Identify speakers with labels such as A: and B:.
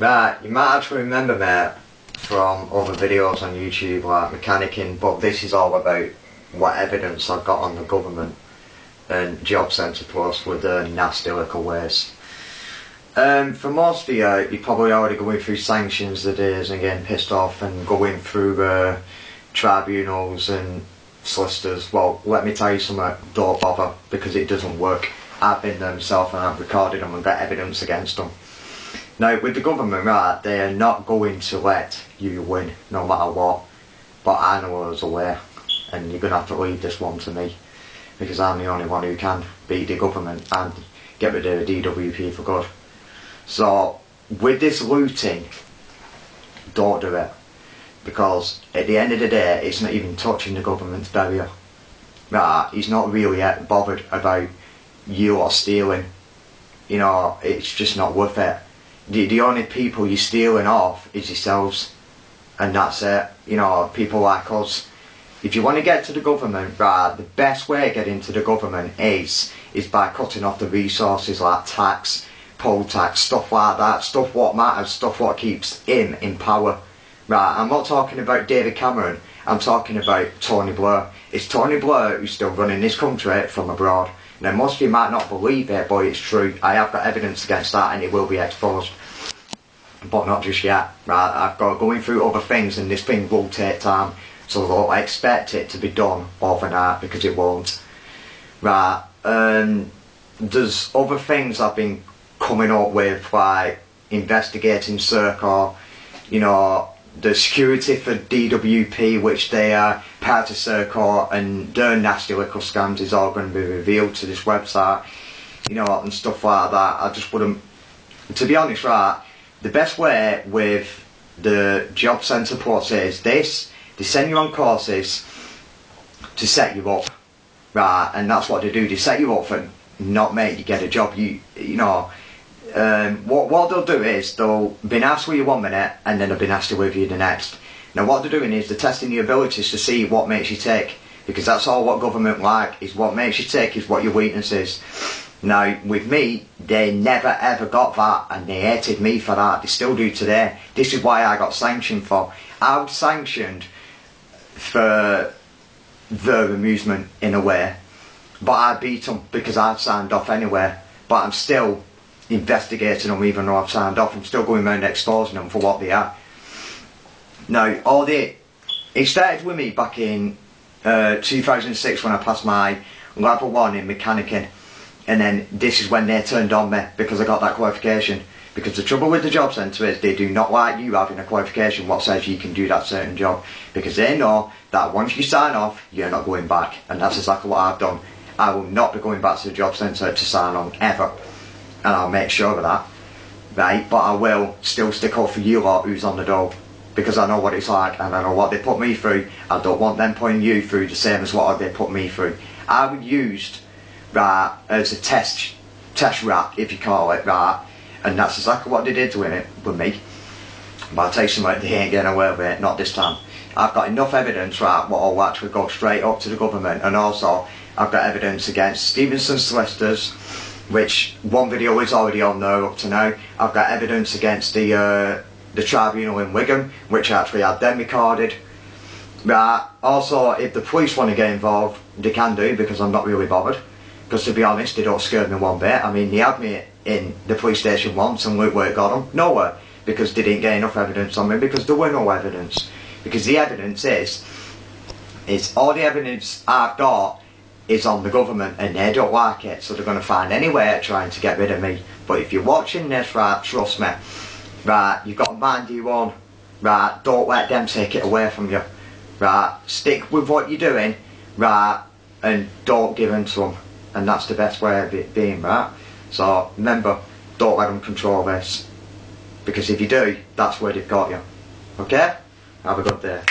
A: Right, you might actually remember me from other videos on YouTube like mechanicking, but this is all about what evidence I've got on the government and job centre plus with the nasty little waste. For most of you, you're probably already going through sanctions the days and getting pissed off and going through tribunals and solicitors. Well, let me tell you something, don't bother, because it doesn't work. I've been there myself and I've recorded them and got evidence against them. Now, with the government, right, they are not going to let you win, no matter what. But I know there's a way, and you're going to have to leave this one to me, because I'm the only one who can beat the government and get rid of the DWP for good. So, with this looting, don't do it. Because at the end of the day, it's not even touching the government's barrier. Right, he's not really bothered about you or stealing. You know, it's just not worth it. The only people you're stealing off is yourselves, and that's it. You know, people like us. If you want to get to the government, right, the best way to get into the government is by cutting off the resources like tax, poll tax, stuff like that, stuff what matters, stuff what keeps him in power. Right, I'm not talking about David Cameron, I'm talking about Tony Blair. It's Tony Blair who's still running this country from abroad. Now, most of you might not believe it, but it's true. I have got evidence against that and it will be exposed. But not just yet, right? I've got going through other things and this thing will take time. So don't expect it to be done overnight, because it won't. Right, there's other things I've been coming up with, like investigating Serco, you know, the security for DWP, which they are part of Serco, and their nasty little scams is all going to be revealed to this website, you know, and stuff like that. I just wouldn't, to be honest, right, the best way with the job centre process is this: they send you on courses to set you up, right, and that's what they do. They set you up and not make you get a job. You know, what they'll do is they'll be nasty with you 1 minute and then they'll be nasty with you the next. Now what they're doing is they're testing your abilities to see what makes you tick, because that's all what government like, is what makes you tick is what your weakness is. Now with me, they never ever got that, and they hated me for that. They still do today. This is why I got sanctioned for. I was sanctioned for their amusement in a way, but I beat them because I'd signed off anyway. But I'm still investigating them even though I've signed off. I'm still going around exposing them for what they are. Now, it started with me back in 2006 when I passed my level 1 in mechanicking, and then this is when they turned on me because I got that qualification. Because the trouble with the job centre is they do not like you having a qualification what says you can do that certain job, because they know that once you sign off, you're not going back, and that's exactly what I've done. I will not be going back to the job centre to sign on ever, and I'll make sure of that, right? But I will still stick up for you lot who's on the dole, because I know what it's like and I know what they put me through. I don't want them putting you through the same as what they put me through. I was used, right, as a test rat, if you call it, right, and that's exactly what they did with me. But I'll tell you something, they ain't getting away with it, not this time. I've got enough evidence, right, what will actually go straight up to the government, and also I've got evidence against Stevenson solicitors, which one video is already on there up to now. I've got evidence against the tribunal in Wigan, which actually had them recorded. Right, also if the police want to get involved, they can do, because I'm not really bothered. Because to be honest, they don't scare me one bit. I mean, they had me in the police station once and look where it got them. Nowhere. Because they didn't get enough evidence on me, because there were no evidence. Because the evidence is all the evidence I've got is on the government, and they don't like it, so they're going to find any way of trying to get rid of me. But if you're watching this, right, trust me, right, you've got to mind your own, right, don't let them take it away from you, right, stick with what you're doing, right, and don't give in to them, and that's the best way of it being, right. So remember, don't let them control this, because if you do, that's where they've got you. Okay, have a good day.